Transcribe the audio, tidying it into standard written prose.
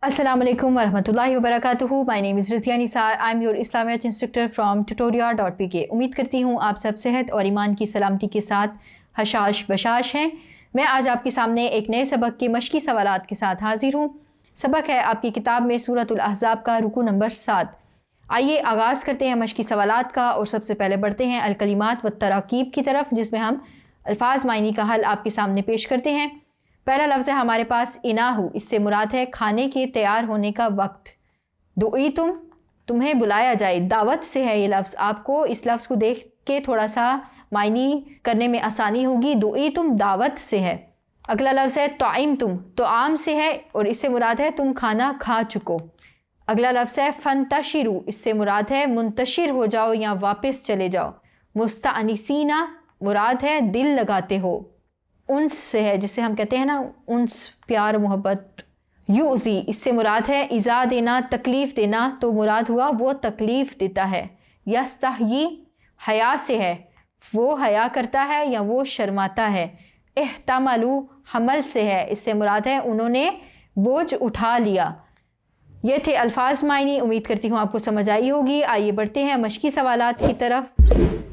Assalamu alaikum warahmatullahi wabarakatuh. My name is Rizia Nisar. I'm your Islamic instructor from tutorial.pk. उम्मीद करती हूँ आप सब सेहत और ईमान की सलामती के साथ हशाश बशाश हैं। मैं आज आपके सामने एक नए सबक के मशकी सवालात के साथ हाजिर हूँ। सबक है आपकी किताब में सूरतुल अहज़ाब का रुकू नंबर 7। आइए आगाज़ करते हैं मशकी सवालात का और सबसे पहले बढ़ते हैं अलकलिमात व तराकीब की तरफ, जिसमें हम अल्फाज मायनी का हल आपके सामने पेश करते हैं। पहला लफ्ज़ है हमारे पास इनाहु, इससे मुराद है खाने के तैयार होने का वक्त। दुई तुम्हें बुलाया जाए, दावत से है ये लफ्ज़। आपको इस लफ्ज़ को देख के थोड़ा सा मायनी करने में आसानी होगी। दुई दावत से है। अगला लफ्ज़ है तोइम तो आम से है और इससे मुराद है तुम खाना खा चुको। अगला लफ्ज़ है फंतशिरु, इससे मुराद है मुंतशिर हो जाओ या वापस चले जाओ। मुस्तानिसीना मुराद है दिल लगाते हो। उन्स से है, जिसे हम कहते हैं ना उन्स, प्यार मोहब्बत। युज़ी, इससे मुराद है इज़ा देना, तकलीफ़ देना, तो मुराद हुआ वो तकलीफ़ देता है। यस्तहयी हया से है, वो हया करता है या वो शर्माता है। इहतमलू हमल से है, इससे मुराद है उन्होंने बोझ उठा लिया। ये थे अल्फाज मायनी। उम्मीद करती हूँ आपको समझ आई होगी। आइए बढ़ते हैं मशकी सवालात की तरफ।